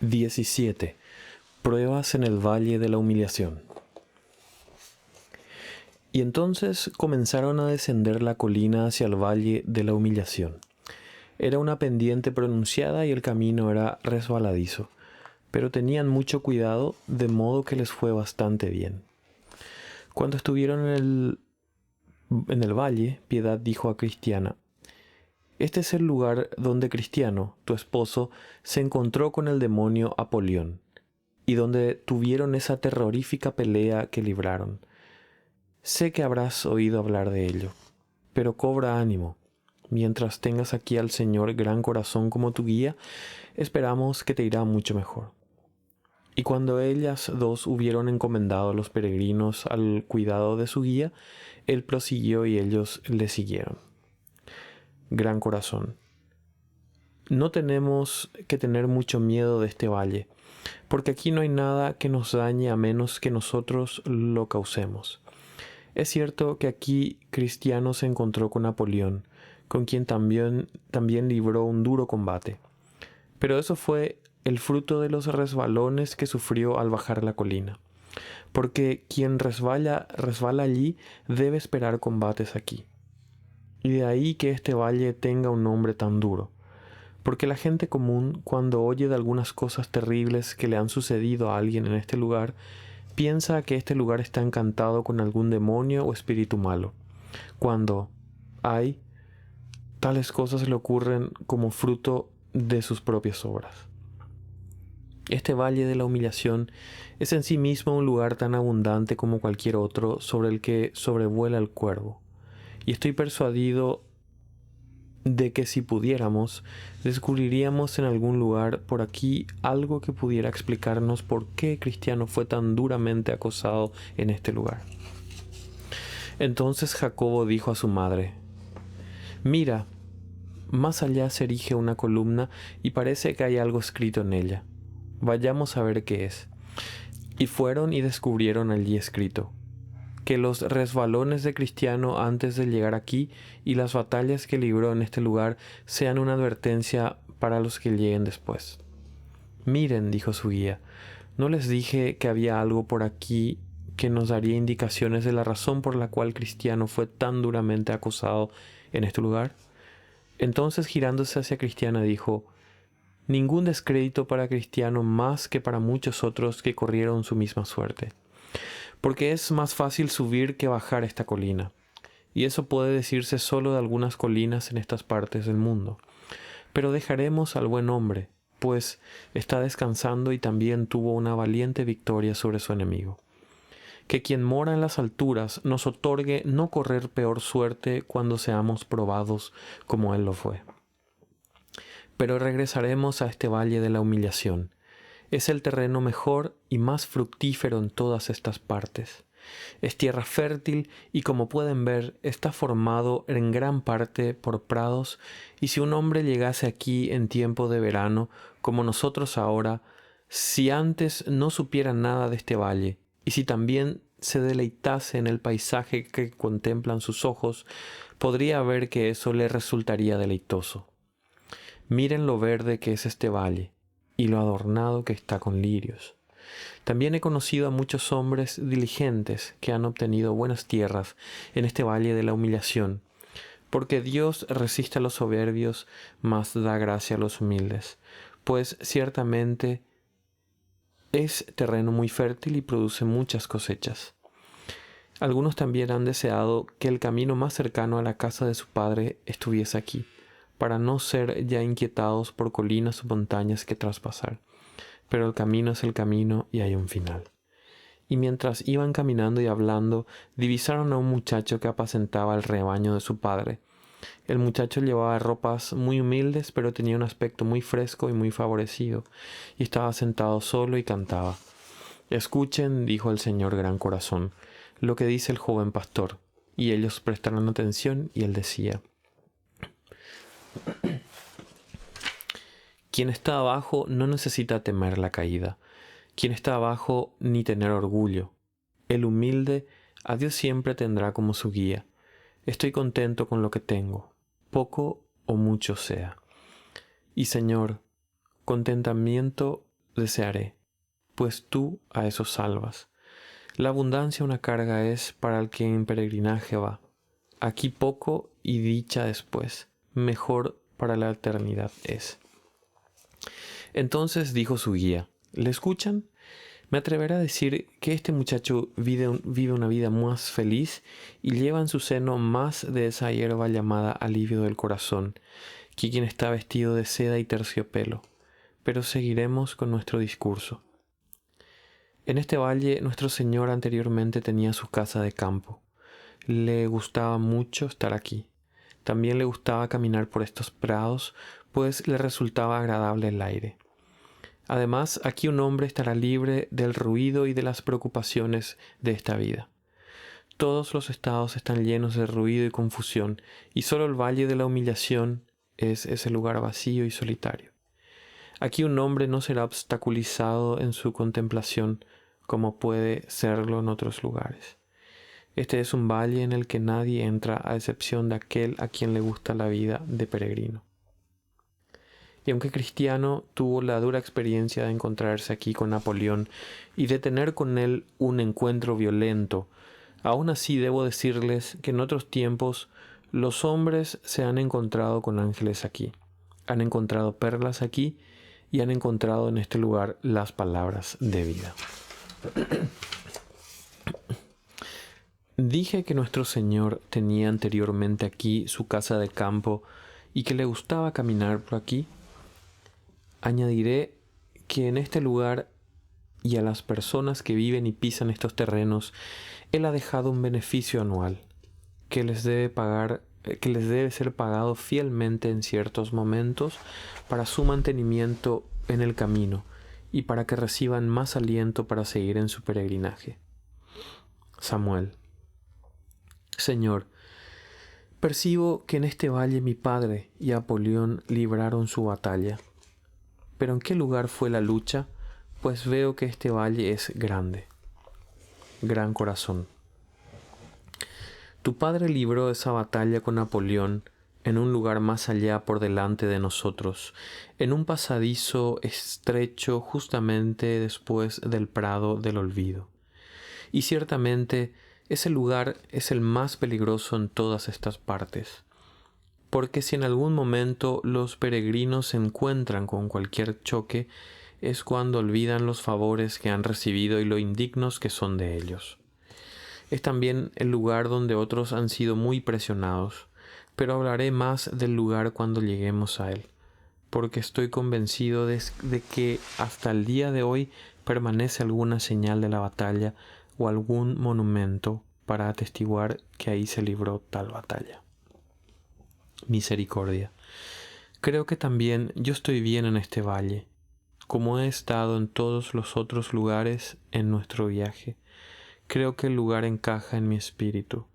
17. Pruebas en el Valle de la Humillación. Y entonces comenzaron a descender la colina hacia el Valle de la Humillación. Era una pendiente pronunciada y el camino era resbaladizo, pero tenían mucho cuidado, de modo que les fue bastante bien. Cuando estuvieron en el valle, Piedad dijo a Cristiana: «Este es el lugar donde Cristiano, tu esposo, se encontró con el demonio Apolión, y donde tuvieron esa terrorífica pelea que libraron. Sé que habrás oído hablar de ello, pero cobra ánimo. Mientras tengas aquí al Señor Gran Corazón como tu guía, esperamos que te irá mucho mejor». Y cuando ellas dos hubieron encomendado a los peregrinos al cuidado de su guía, él prosiguió y ellos le siguieron. Gran Corazón. No tenemos que tener mucho miedo de este valle, porque aquí no hay nada que nos dañe a menos que nosotros lo causemos. Es cierto que aquí Cristiano se encontró con Apolión, con quien también libró un duro combate. Pero eso fue el fruto de los resbalones que sufrió al bajar la colina, porque quien resbala allí debe esperar combates aquí. Y de ahí que este valle tenga un nombre tan duro, porque la gente común, cuando oye de algunas cosas terribles que le han sucedido a alguien en este lugar, piensa que este lugar está encantado con algún demonio o espíritu malo, cuando tales cosas le ocurren como fruto de sus propias obras. Este Valle de la Humillación es en sí mismo un lugar tan abundante como cualquier otro sobre el que sobrevuela el cuervo, y estoy persuadido de que si pudiéramos, descubriríamos en algún lugar por aquí algo que pudiera explicarnos por qué Cristiano fue tan duramente acosado en este lugar. Entonces Jacobo dijo a su madre: «Mira, más allá se erige una columna y parece que hay algo escrito en ella. Vayamos a ver qué es». Y fueron y descubrieron allí escrito: «Que los resbalones de Cristiano antes de llegar aquí y las batallas que libró en este lugar sean una advertencia para los que lleguen después». «Miren», dijo su guía, «¿no les dije que había algo por aquí que nos daría indicaciones de la razón por la cual Cristiano fue tan duramente acosado en este lugar?» Entonces, girándose hacia Cristiana, dijo: «Ningún descrédito para Cristiano más que para muchos otros que corrieron su misma suerte. Porque es más fácil subir que bajar esta colina, y eso puede decirse solo de algunas colinas en estas partes del mundo. Pero dejaremos al buen hombre, pues está descansando y también tuvo una valiente victoria sobre su enemigo. Que quien mora en las alturas nos otorgue no correr peor suerte cuando seamos probados como él lo fue. Pero regresaremos a este Valle de la Humillación. Es el terreno mejor y más fructífero en todas estas partes. Es tierra fértil y, como pueden ver, está formado en gran parte por prados, y si un hombre llegase aquí en tiempo de verano, como nosotros ahora, si antes no supiera nada de este valle, y si también se deleitase en el paisaje que contemplan sus ojos, podría ver que eso le resultaría deleitoso. Miren lo verde que es este valle, y lo adornado que está con lirios. También he conocido a muchos hombres diligentes que han obtenido buenas tierras en este Valle de la Humillación, porque Dios resiste a los soberbios, mas da gracia a los humildes, pues ciertamente es terreno muy fértil y produce muchas cosechas. Algunos también han deseado que el camino más cercano a la casa de su padre estuviese aquí, para no ser ya inquietados por colinas o montañas que traspasar. Pero el camino es el camino y hay un final. Y mientras iban caminando y hablando, divisaron a un muchacho que apacentaba el rebaño de su padre. El muchacho llevaba ropas muy humildes, pero tenía un aspecto muy fresco y muy favorecido, y estaba sentado solo y cantaba. «Escuchen», dijo el señor Gran Corazón, «lo que dice el joven pastor». Y ellos prestaron atención, y él decía: «Quien está abajo no necesita temer la caída. Quien está abajo ni tener orgullo. El humilde a Dios siempre tendrá como su guía. Estoy contento con lo que tengo, poco o mucho sea. Y Señor, contentamiento desearé, pues tú a eso salvas. La abundancia una carga es para el que en peregrinaje va. Aquí poco y dicha después, mejor para la eternidad es. Entonces dijo su guía, ¿le escuchan? Me atreveré a decir que este muchacho vive una vida más feliz y lleva en su seno más de esa hierba llamada alivio del corazón, que quien está vestido de seda y terciopelo. Pero seguiremos con nuestro discurso. En este valle nuestro Señor anteriormente tenía su casa de campo. Le gustaba mucho estar aquí. También le gustaba caminar por estos prados, pues le resultaba agradable el aire. Además, aquí un hombre estará libre del ruido y de las preocupaciones de esta vida. Todos los estados están llenos de ruido y confusión, y solo el valle de la humillación es ese lugar vacío y solitario. Aquí un hombre no será obstaculizado en su contemplación como puede serlo en otros lugares. Este es un valle en el que nadie entra a excepción de aquel a quien le gusta la vida de peregrino. Y aunque Cristiano tuvo la dura experiencia de encontrarse aquí con Napoleón y de tener con él un encuentro violento, aún así debo decirles que en otros tiempos los hombres se han encontrado con ángeles aquí, han encontrado perlas aquí y han encontrado en este lugar las palabras de vida. Dije que nuestro Señor tenía anteriormente aquí su casa de campo y que le gustaba caminar por aquí. Añadiré que en este lugar y a las personas que viven y pisan estos terrenos, Él ha dejado un beneficio anual que les debe ser pagado fielmente en ciertos momentos para su mantenimiento en el camino y para que reciban más aliento para seguir en su peregrinaje. Samuel. Señor, percibo que en este valle mi padre y Apolión libraron su batalla. Pero ¿en qué lugar fue la lucha? Pues veo que este valle es grande. Gran corazón. Tu padre libró esa batalla con Napoleón en un lugar más allá por delante de nosotros, en un pasadizo estrecho justamente después del prado del olvido. Y ciertamente ese lugar es el más peligroso en todas estas partes, porque si en algún momento los peregrinos se encuentran con cualquier choque, es cuando olvidan los favores que han recibido y lo indignos que son de ellos. Es también el lugar donde otros han sido muy presionados, pero hablaré más del lugar cuando lleguemos a él, porque estoy convencido de que hasta el día de hoy permanece alguna señal de la batalla o algún monumento para atestiguar que ahí se libró tal batalla. Misericordia. Creo que también yo estoy bien en este valle, como he estado en todos los otros lugares en nuestro viaje. Creo que el lugar encaja en mi espíritu.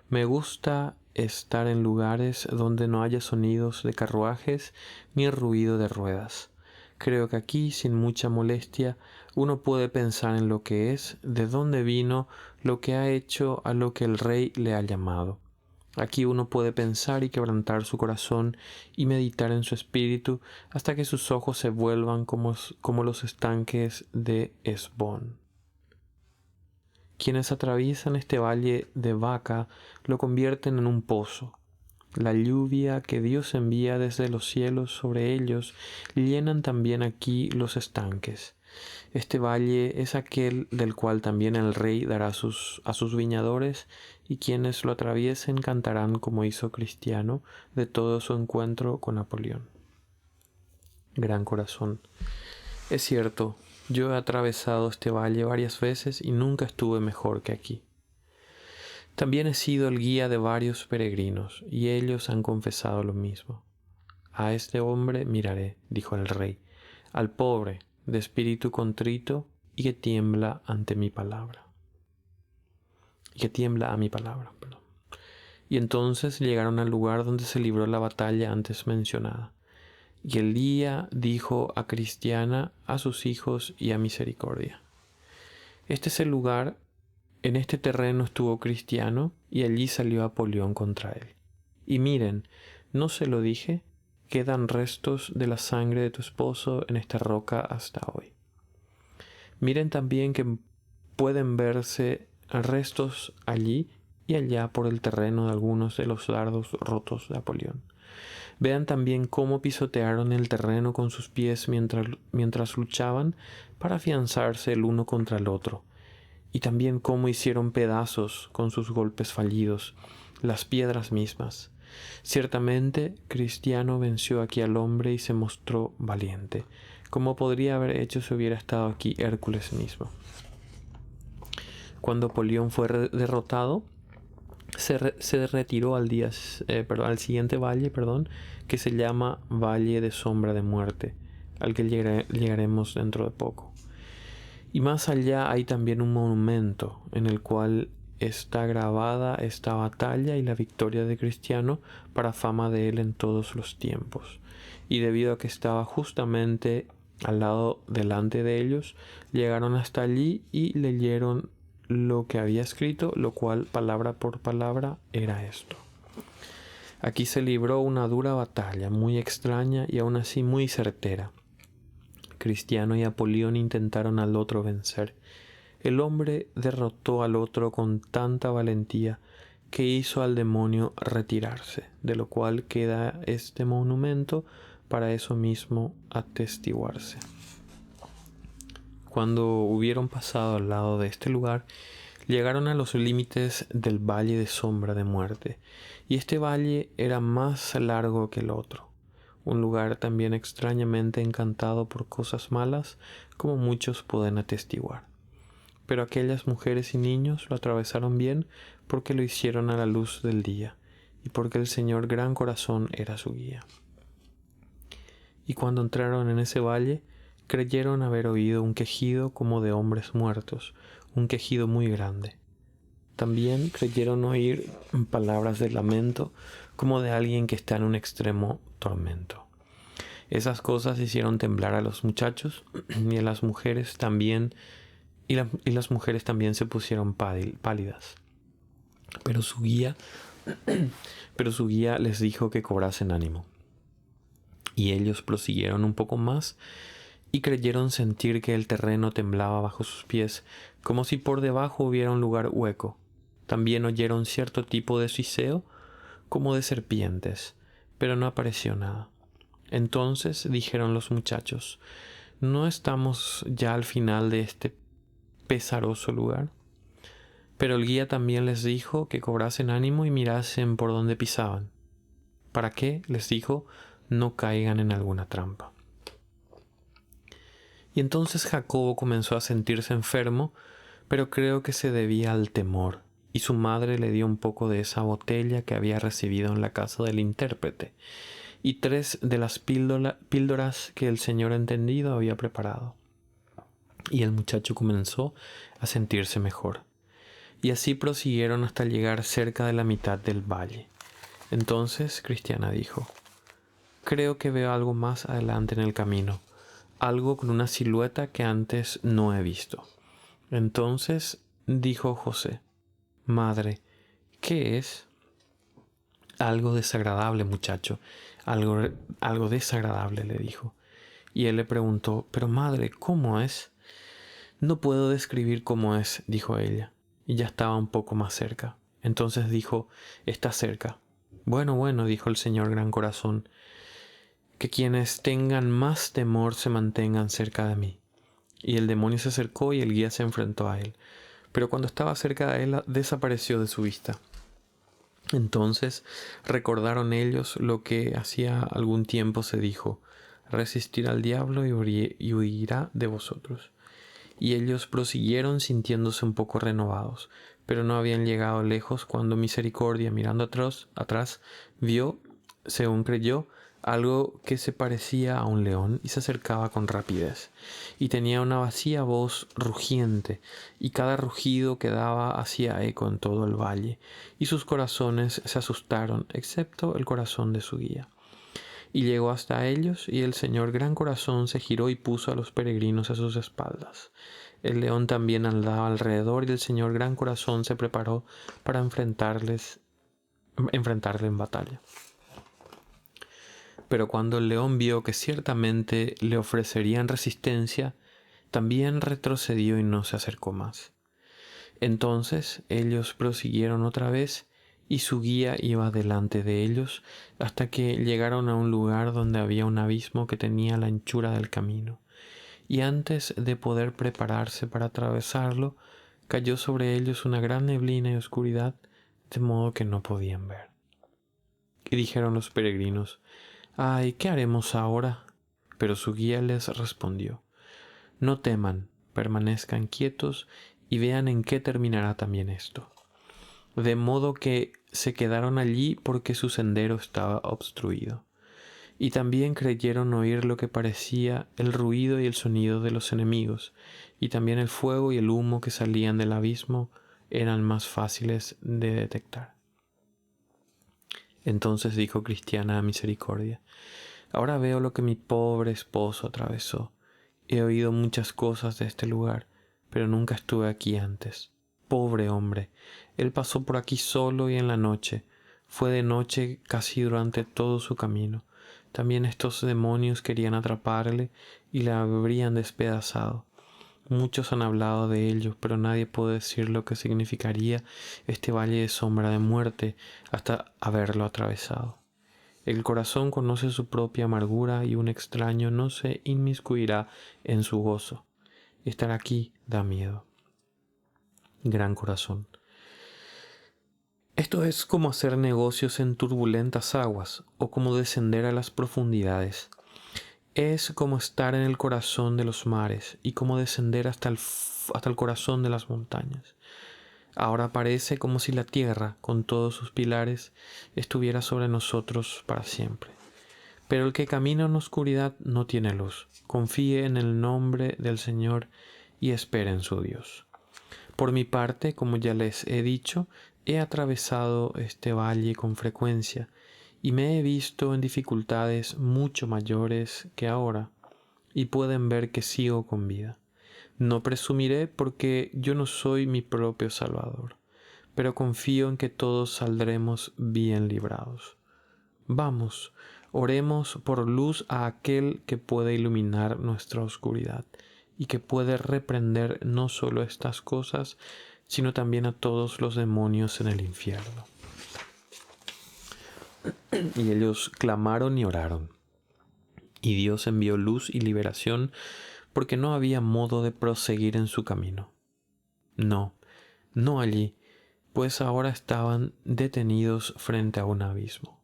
Me gusta estar en lugares donde no haya sonidos de carruajes ni ruido de ruedas. Creo que aquí, sin mucha molestia, uno puede pensar en lo que es, de dónde vino, lo que ha hecho, a lo que el rey le ha llamado. Aquí uno puede pensar y quebrantar su corazón y meditar en su espíritu hasta que sus ojos se vuelvan como los estanques de Hesbón. Quienes atraviesan este valle de Baca lo convierten en un pozo. La lluvia que Dios envía desde los cielos sobre ellos llenan también aquí los estanques. Este valle es aquel del cual también el rey dará a sus viñadores, y quienes lo atraviesen cantarán como hizo Cristiano de todo su encuentro con Napoleón. Gran corazón. Es cierto, yo he atravesado este valle varias veces y nunca estuve mejor que aquí. También he sido el guía de varios peregrinos, y ellos han confesado lo mismo. A este hombre miraré, dijo el rey, al pobre, de espíritu contrito y que tiembla ante mi palabra. Y que tiembla a mi palabra, perdón. Y entonces llegaron al lugar donde se libró la batalla antes mencionada. Y el día dijo a Cristiana, a sus hijos y a Misericordia. Este es el lugar, en este terreno estuvo Cristiano, y allí salió Apolión contra él. Y miren, ¿no se lo dije? Quedan restos de la sangre de tu esposo en esta roca hasta hoy. Miren también que pueden verse restos allí y allá por el terreno de algunos de los dardos rotos de Apolión. Vean también cómo pisotearon el terreno con sus pies mientras luchaban para afianzarse el uno contra el otro, y también cómo hicieron pedazos con sus golpes fallidos las piedras mismas. Ciertamente, Cristiano venció aquí al hombre y se mostró valiente, como podría haber hecho si hubiera estado aquí Hércules mismo. Cuando Apolión fue derrotado, se retiró al siguiente valle, que se llama Valle de Sombra de Muerte, al que llegaremos dentro de poco. Y más allá hay también un monumento en el cual está grabada esta batalla y la victoria de Cristiano para fama de él en todos los tiempos. Y debido a que estaba justamente al lado delante de ellos, llegaron hasta allí y leyeron lo que había escrito, lo cual palabra por palabra era esto. Aquí se libró una dura batalla, muy extraña y aún así muy certera. Cristiano y Apolión intentaron al otro vencer. El hombre derrotó al otro con tanta valentía que hizo al demonio retirarse, de lo cual queda este monumento para eso mismo atestiguarse. Cuando hubieron pasado al lado de este lugar, llegaron a los límites del Valle de Sombra de Muerte, y este valle era más largo que el otro, un lugar también extrañamente encantado por cosas malas, como muchos pueden atestiguar. Pero aquellas mujeres y niños lo atravesaron bien porque lo hicieron a la luz del día, y porque el Señor Gran Corazón era su guía. Y cuando entraron en ese valle, creyeron haber oído un quejido como de hombres muertos, un quejido muy grande. También creyeron oír palabras de lamento como de alguien que está en un extremo tormento. Esas cosas hicieron temblar a los muchachos y a las mujeres también, y las mujeres también se pusieron pálidas. Pero su guía les dijo que cobrasen ánimo. Y ellos prosiguieron un poco más y creyeron sentir que el terreno temblaba bajo sus pies, como si por debajo hubiera un lugar hueco. También oyeron cierto tipo de siseo, como de serpientes, pero no apareció nada. Entonces dijeron los muchachos: ¿no estamos ya al final de este pesaroso lugar? Pero el guía también les dijo que cobrasen ánimo y mirasen por donde pisaban. ¿Para qué? Les dijo: no caigan en alguna trampa. Y entonces Jacobo comenzó a sentirse enfermo, pero creo que se debía al temor, y su madre le dio un poco de esa botella que había recibido en la casa del intérprete, y 3 de las píldoras que el Señor entendido había preparado. Y el muchacho comenzó a sentirse mejor. Y así prosiguieron hasta llegar cerca de la mitad del valle. Entonces Cristiana dijo: creo que veo algo más adelante en el camino, algo con una silueta que antes no he visto. Entonces dijo José: madre, ¿qué es? Algo desagradable, muchacho, algo desagradable, le dijo. Y él le preguntó: pero madre, ¿cómo es? No puedo describir cómo es, dijo ella, y ya estaba un poco más cerca. Entonces dijo: está cerca. Bueno, dijo el Señor Gran Corazón, que quienes tengan más temor se mantengan cerca de mí. Y el demonio se acercó y el guía se enfrentó a él, pero cuando estaba cerca de él desapareció de su vista. Entonces recordaron ellos lo que hacía algún tiempo se dijo: resistir al diablo y huirá de vosotros. Y ellos prosiguieron sintiéndose un poco renovados, pero no habían llegado lejos cuando Misericordia, mirando atrás, vio, según creyó, algo que se parecía a un león y se acercaba con rapidez. Y tenía una vacía voz rugiente, y cada rugido que daba hacía eco en todo el valle, y sus corazones se asustaron, excepto el corazón de su guía. Y llegó hasta ellos, y el Señor Gran Corazón se giró y puso a los peregrinos a sus espaldas. El león también andaba alrededor, y el Señor Gran Corazón se preparó para enfrentarle en batalla. Pero cuando el león vio que ciertamente le ofrecerían resistencia, también retrocedió y no se acercó más. Entonces ellos prosiguieron otra vez, y su guía iba delante de ellos hasta que llegaron a un lugar donde había un abismo que tenía la anchura del camino, y antes de poder prepararse para atravesarlo, cayó sobre ellos una gran neblina y oscuridad, de modo que no podían ver. Y dijeron los peregrinos: «Ay, ¿qué haremos ahora?». Pero su guía les respondió: «No teman, permanezcan quietos y vean en qué terminará también esto». De modo que se quedaron allí porque su sendero estaba obstruido. Y también creyeron oír lo que parecía el ruido y el sonido de los enemigos, y también el fuego y el humo que salían del abismo eran más fáciles de detectar. Entonces dijo Cristiana a Misericordia: «Ahora veo lo que mi pobre esposo atravesó. He oído muchas cosas de este lugar, pero nunca estuve aquí antes. Pobre hombre, él pasó por aquí solo y en la noche. Fue de noche casi durante todo su camino. También estos demonios querían atraparle y le habrían despedazado. Muchos han hablado de ello, pero nadie puede decir lo que significaría este valle de sombra de muerte hasta haberlo atravesado. El corazón conoce su propia amargura y un extraño no se inmiscuirá en su gozo. Estar aquí da miedo». Gran corazón. Esto es como hacer negocios en turbulentas aguas o como descender a las profundidades. Es como estar en el corazón de los mares y como descender hasta el corazón de las montañas. Ahora parece como si la tierra, con todos sus pilares, estuviera sobre nosotros para siempre. Pero el que camina en oscuridad no tiene luz. Confíe en el nombre del Señor y espere en su Dios. Por mi parte, como ya les he dicho, he atravesado este valle con frecuencia y me he visto en dificultades mucho mayores que ahora, y pueden ver que sigo con vida. No presumiré porque yo no soy mi propio Salvador, pero confío en que todos saldremos bien librados. Vamos, oremos por luz a aquel que puede iluminar nuestra oscuridad y que puede reprender no solo estas cosas, sino también a todos los demonios en el infierno. Y ellos clamaron y oraron, y Dios envió luz y liberación, porque no había modo de proseguir en su camino. No, no allí, pues ahora estaban detenidos frente a un abismo.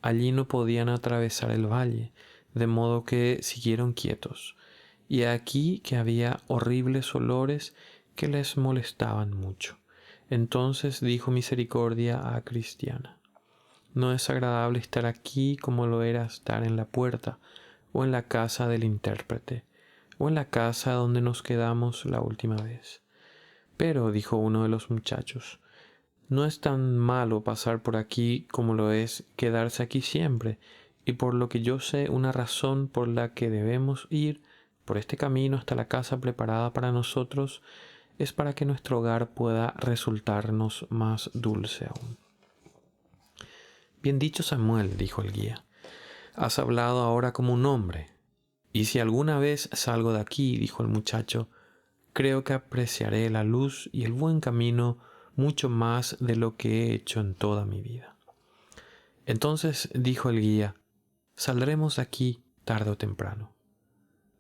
Allí no podían atravesar el valle, de modo que siguieron quietos, y aquí que había horribles olores que les molestaban mucho. Entonces dijo Misericordia a Cristiana: «No es agradable estar aquí como lo era estar en la puerta, o en la casa del intérprete, o en la casa donde nos quedamos la última vez». «Pero», dijo uno de los muchachos, «no es tan malo pasar por aquí como lo es quedarse aquí siempre, y por lo que yo sé, una razón por la que debemos ir por este camino hasta la casa preparada para nosotros es para que nuestro hogar pueda resultarnos más dulce aún». «Bien dicho, Samuel», dijo el guía, «has hablado ahora como un hombre. Y si alguna vez salgo de aquí», dijo el muchacho, «creo que apreciaré la luz y el buen camino mucho más de lo que he hecho en toda mi vida». Entonces dijo el guía: «Saldremos de aquí tarde o temprano».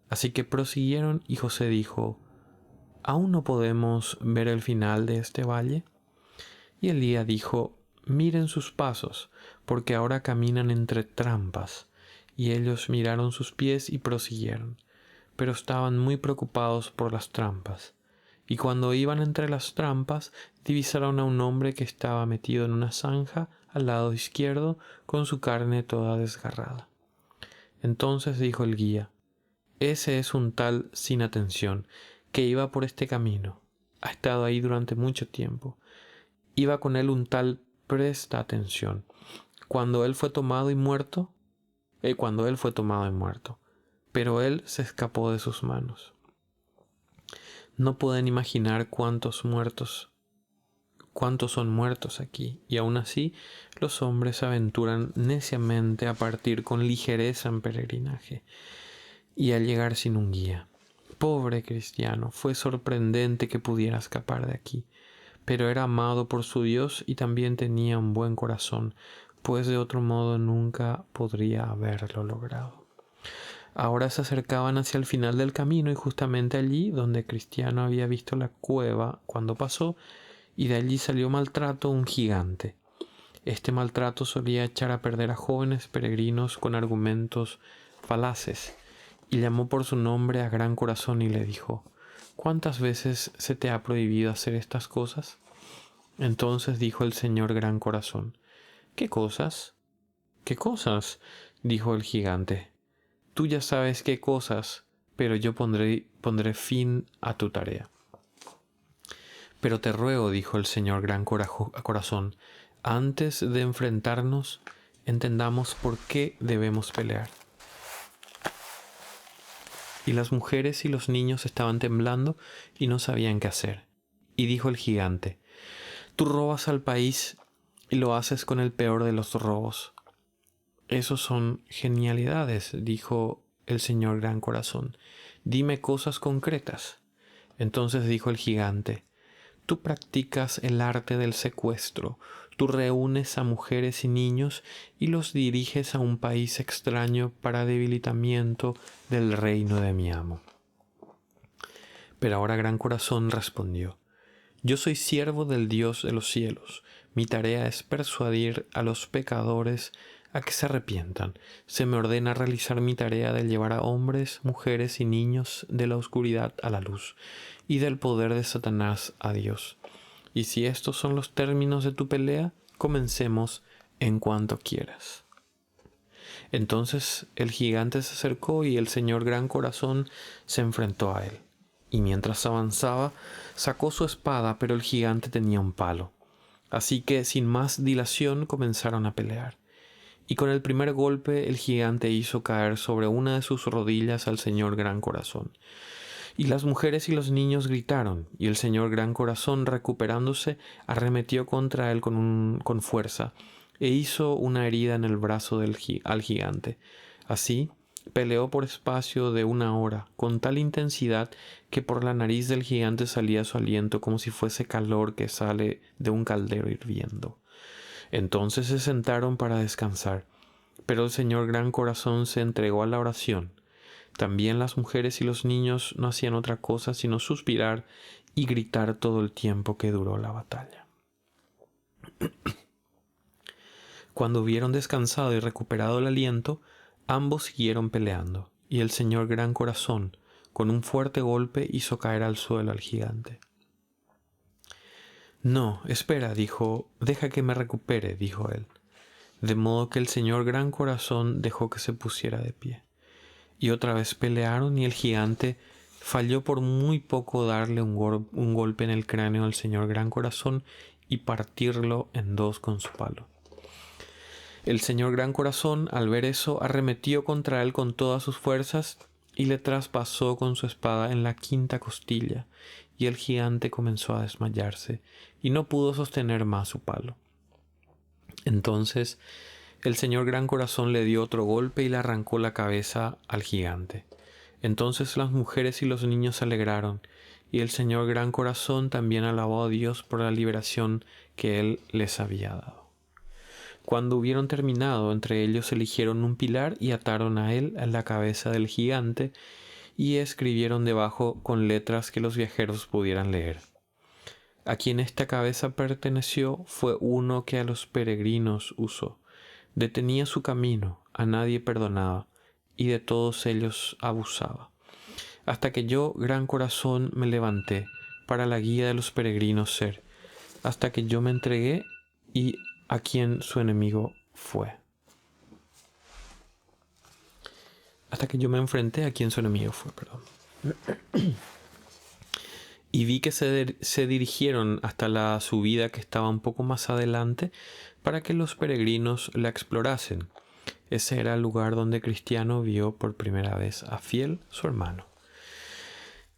Así que prosiguieron, y José dijo: «¿Aún no podemos ver el final de este valle?». Y el guía dijo: «Miren sus pasos, porque ahora caminan entre trampas». Y ellos miraron sus pies y prosiguieron, pero estaban muy preocupados por las trampas. Y cuando iban entre las trampas, divisaron a un hombre que estaba metido en una zanja al lado izquierdo, con su carne toda desgarrada. Entonces dijo el guía: «Ese es un tal sin atención, que iba por este camino. Ha estado ahí durante mucho tiempo. Iba con él un tal presta atención. Cuando él fue tomado y muerto, pero él se escapó de sus manos». No pueden imaginar cuántos son muertos aquí, y aún así los hombres se aventuran neciamente a partir con ligereza en peregrinaje y a llegar sin un guía. Pobre Cristiano, fue sorprendente que pudiera escapar de aquí, pero era amado por su Dios y también tenía un buen corazón, pues de otro modo nunca podría haberlo logrado. Ahora se acercaban hacia el final del camino y justamente allí donde Cristiano había visto la cueva cuando pasó, y de allí salió maltrato un gigante. Este maltrato solía echar a perder a jóvenes peregrinos con argumentos falaces, y llamó por su nombre a Gran Corazón y le dijo: ¿Cuántas veces se te ha prohibido hacer estas cosas? Entonces dijo el Señor Gran Corazón: ¿Qué cosas? ¿Qué cosas? Dijo el gigante. Tú ya sabes qué cosas, pero yo pondré fin a tu tarea. Pero te ruego, dijo el Señor Gran Corazón, antes de enfrentarnos, entendamos por qué debemos pelear. Y las mujeres y los niños estaban temblando y no sabían qué hacer. Y dijo el gigante: Tú robas al país y lo haces con el peor de los robos. Esos son genialidades, dijo el Señor Gran Corazón. Dime cosas concretas. Entonces dijo el gigante: Tú practicas el arte del secuestro, tú reúnes a mujeres y niños y los diriges a un país extraño para debilitamiento del reino de mi amo. Pero ahora Gran Corazón respondió: Yo soy siervo del Dios de los cielos. Mi tarea es persuadir a los pecadores a que se arrepientan. Se me ordena realizar mi tarea de llevar a hombres, mujeres y niños de la oscuridad a la luz y del poder de Satanás a Dios. Y si estos son los términos de tu pelea, comencemos en cuanto quieras. Entonces el gigante se acercó y el Señor Gran Corazón se enfrentó a él. Y mientras avanzaba, sacó su espada, pero el gigante tenía un palo. Así que sin más dilación comenzaron a pelear. Y con el primer golpe el gigante hizo caer sobre una de sus rodillas al Señor Gran Corazón. Y las mujeres y los niños gritaron, y el Señor Gran Corazón, recuperándose, arremetió contra él con fuerza, e hizo una herida en el brazo al gigante. Así, peleó por espacio de 1 hora, con tal intensidad que por la nariz del gigante salía su aliento como si fuese calor que sale de un caldero hirviendo. Entonces se sentaron para descansar, pero el Señor Gran Corazón se entregó a la oración. También las mujeres y los niños no hacían otra cosa sino suspirar y gritar todo el tiempo que duró la batalla. Cuando hubieron descansado y recuperado el aliento, ambos siguieron peleando, y el Señor Gran Corazón, con un fuerte golpe, hizo caer al suelo al gigante. No, espera, deja que me recupere, dijo él. De modo que el Señor Gran Corazón dejó que se pusiera de pie. Y otra vez pelearon y el gigante falló por muy poco darle un golpe en el cráneo al Señor Gran Corazón y partirlo en dos con su palo. El Señor Gran Corazón, al ver eso, arremetió contra él con todas sus fuerzas y le traspasó con su espada en la 5ª costilla, y el gigante comenzó a desmayarse y no pudo sostener más su palo. Entonces el Señor Gran Corazón le dio otro golpe y le arrancó la cabeza al gigante. Entonces las mujeres y los niños se alegraron, y el Señor Gran Corazón también alabó a Dios por la liberación que Él les había dado. Cuando hubieron terminado, entre ellos eligieron un pilar y ataron a él a la cabeza del gigante y escribieron debajo con letras que los viajeros pudieran leer: A quien esta cabeza perteneció fue uno que a los peregrinos usó. Detenía su camino, a nadie perdonaba, y de todos ellos abusaba. Hasta que yo, Gran Corazón, me levanté para la guía de los peregrinos ser, hasta que yo me entregué y a quien su enemigo fue. Hasta que yo me enfrenté a quien su enemigo fue, Y vi que se dirigieron hasta la subida que estaba un poco más adelante para que los peregrinos la explorasen. Ese era el lugar donde Cristiano vio por primera vez a Fiel, su hermano.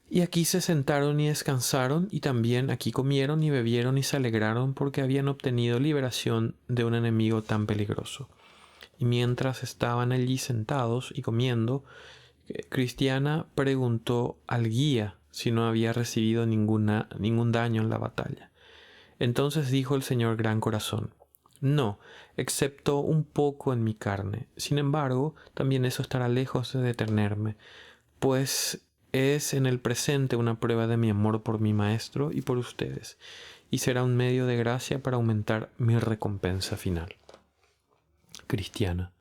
Y aquí se sentaron y descansaron, y también aquí comieron y bebieron y se alegraron porque habían obtenido liberación de un enemigo tan peligroso. Y mientras estaban allí sentados y comiendo, Cristiana preguntó al guía si no había recibido ningún daño en la batalla. Entonces dijo el señor Gran Corazón: no, excepto un poco en mi carne. Sin embargo, también eso estará lejos de detenerme, pues es en el presente una prueba de mi amor por mi maestro y por ustedes, y será un medio de gracia para aumentar mi recompensa final. Cristiana: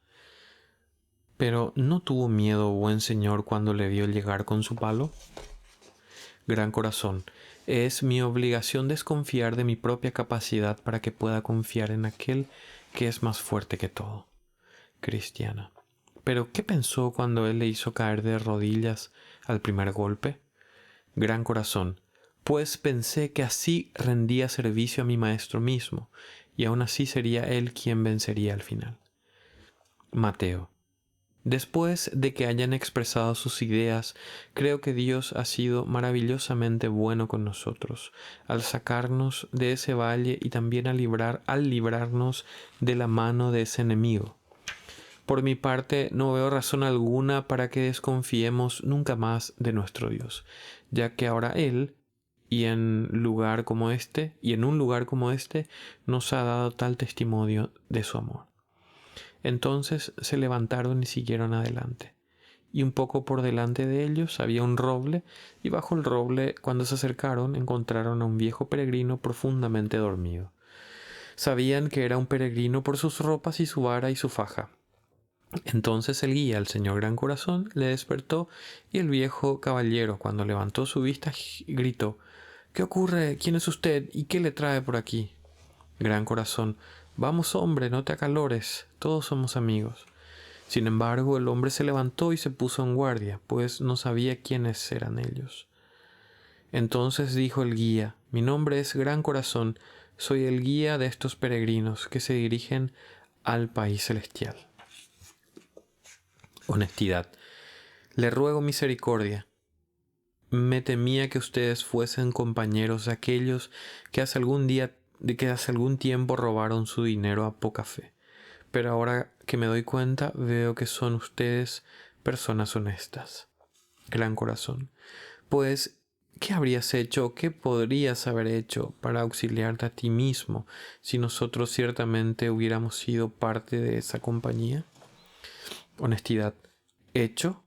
¿pero no tuvo miedo, buen señor, cuando le vio llegar con su palo? Gran Corazón: es mi obligación desconfiar de mi propia capacidad para que pueda confiar en aquel que es más fuerte que todo. Cristiana: ¿pero qué pensó cuando él le hizo caer de rodillas al primer golpe? Gran Corazón: pues pensé que así rendía servicio a mi maestro mismo, y aún así sería él quien vencería al final. Mateo: después de que hayan expresado sus ideas, creo que Dios ha sido maravillosamente bueno con nosotros, al sacarnos de ese valle y también al librarnos de la mano de ese enemigo. Por mi parte, no veo razón alguna para que desconfiemos nunca más de nuestro Dios, ya que ahora Él, y en un lugar como este, nos ha dado tal testimonio de su amor. Entonces se levantaron y siguieron adelante. Y un poco por delante de ellos había un roble, y bajo el roble, cuando se acercaron, encontraron a un viejo peregrino profundamente dormido. Sabían que era un peregrino por sus ropas y su vara y su faja. Entonces el guía, el señor Gran Corazón, le despertó, y el viejo caballero, cuando levantó su vista, gritó: ¿qué ocurre? ¿Quién es usted? ¿Y qué le trae por aquí? Gran Corazón: vamos, hombre, no te acalores, todos somos amigos. Sin embargo, el hombre se levantó y se puso en guardia, pues no sabía quiénes eran ellos. Entonces dijo el guía: mi nombre es Gran Corazón, soy el guía de estos peregrinos que se dirigen al país celestial. Honestidad: le ruego misericordia. Me temía que ustedes fuesen compañeros de aquellos que hace algún tiempo robaron su dinero a poca fe. Pero ahora que me doy cuenta, veo que son ustedes personas honestas. Gran Corazón: pues, ¿qué habrías hecho, qué podrías haber hecho para auxiliarte a ti mismo si nosotros ciertamente hubiéramos sido parte de esa compañía? Honestidad: ¿hecho?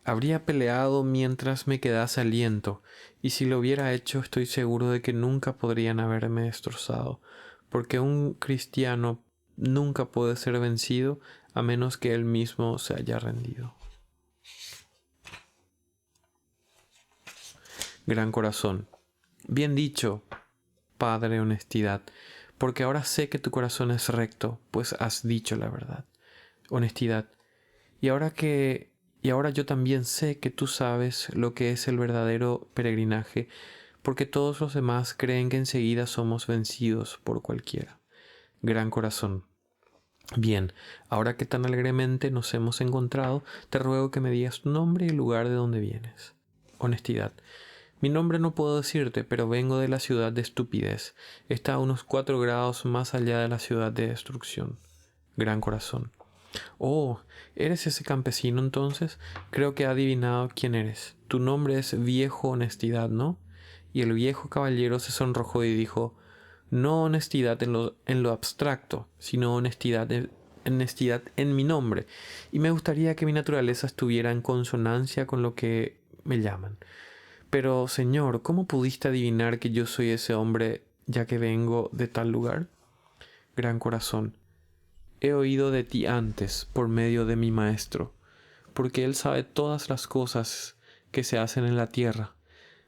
Habría peleado mientras me quedase aliento, y si lo hubiera hecho estoy seguro de que nunca podrían haberme destrozado, porque un cristiano nunca puede ser vencido a menos que él mismo se haya rendido. Gran Corazón: bien dicho, Padre Honestidad, porque ahora sé que tu corazón es recto, pues has dicho la verdad. Honestidad: y ahora yo también sé que tú sabes lo que es el verdadero peregrinaje, porque todos los demás creen que enseguida somos vencidos por cualquiera. Gran Corazón: bien, ahora que tan alegremente nos hemos encontrado, te ruego que me digas tu nombre y el lugar de donde vienes. Honestidad: mi nombre no puedo decirte, pero vengo de la ciudad de estupidez. Está a unos 4 grados más allá de la ciudad de destrucción. Gran Corazón: oh, ¿eres ese campesino entonces? Creo que he adivinado quién eres. Tu nombre es Viejo Honestidad, ¿no? Y el viejo caballero se sonrojó y dijo: no honestidad en lo abstracto, sino honestidad en mi nombre, y me gustaría que mi naturaleza estuviera en consonancia con lo que me llaman. Pero, señor, ¿cómo pudiste adivinar que yo soy ese hombre, ya que vengo de tal lugar? Gran Corazón: he oído de ti antes por medio de mi maestro, porque él sabe todas las cosas que se hacen en la tierra,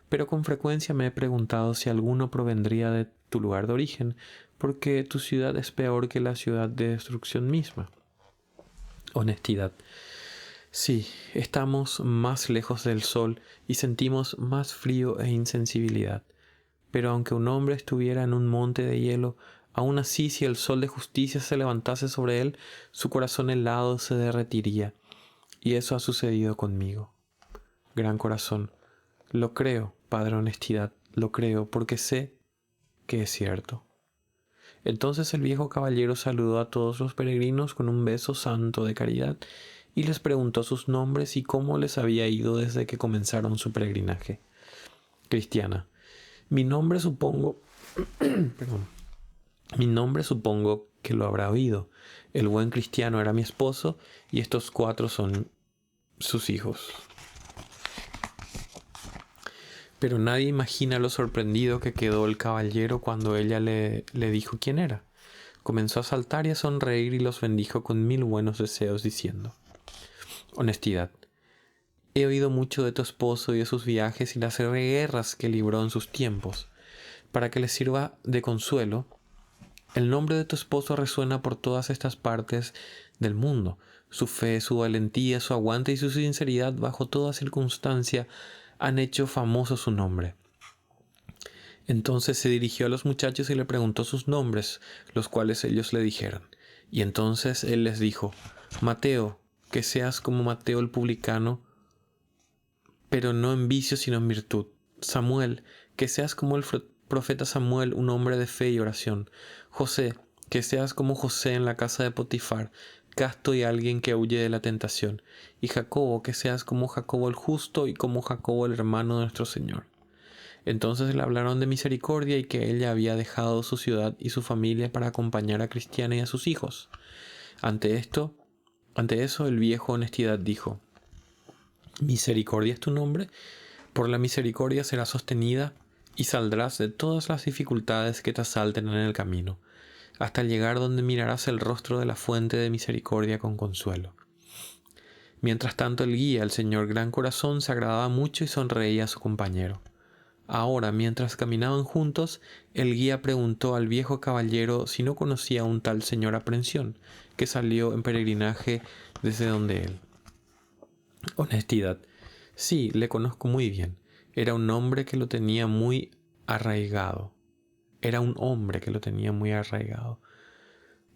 pero con frecuencia me he preguntado si alguno provendría de tu lugar de origen, porque tu ciudad es peor que la ciudad de destrucción misma. Honestidad: sí, estamos más lejos del sol y sentimos más frío e insensibilidad. Pero aunque un hombre estuviera en un monte de hielo, aun así si el sol de justicia se levantase sobre él, su corazón helado se derretiría. Y eso ha sucedido conmigo. Gran Corazón: lo creo, Padre Honestidad, lo creo, porque sé que es cierto. Entonces el viejo caballero saludó a todos los peregrinos con un beso santo de caridad y les preguntó sus nombres y cómo les había ido desde que comenzaron su peregrinaje. Cristiana: mi nombre supongo, perdón, mi nombre supongo que lo habrá oído. El buen Cristiano era mi esposo y estos 4 son sus hijos. Pero nadie imagina lo sorprendido que quedó el caballero cuando ella le dijo quién era. Comenzó a saltar y a sonreír y los bendijo con 1000 buenos deseos, diciendo: Honestidad: he oído mucho de tu esposo y de sus viajes y las guerras que libró en sus tiempos. Para que les sirva de consuelo, el nombre de tu esposo resuena por todas estas partes del mundo. Su fe, su valentía, su aguante y su sinceridad bajo toda circunstancia han hecho famoso su nombre. Entonces se dirigió a los muchachos y le preguntó sus nombres, los cuales ellos le dijeron. Y entonces él les dijo: Mateo, que seas como Mateo el publicano, pero no en vicio sino en virtud. Samuel, que seas como el profeta Samuel, un hombre de fe y oración. José, que seas como José en la casa de Potifar, casto y alguien que huye de la tentación. Y Jacobo, que seas como Jacobo el justo y como Jacobo el hermano de nuestro Señor. Entonces le hablaron de misericordia y que ella había dejado su ciudad y su familia para acompañar a Cristiana y a sus hijos. Ante eso el viejo Honestidad dijo: Misericordia es tu nombre, por la misericordia serás sostenida y saldrás de todas las dificultades que te asalten en el camino, hasta llegar donde mirarás el rostro de la fuente de misericordia con consuelo. Mientras tanto el guía, el señor Gran Corazón, se agradaba mucho y sonreía a su compañero. Ahora, mientras caminaban juntos, el guía preguntó al viejo caballero si no conocía a un tal señor Aprensión, que salió en peregrinaje desde donde él. Honestidad: sí, le conozco muy bien. Era un hombre que lo tenía muy arraigado.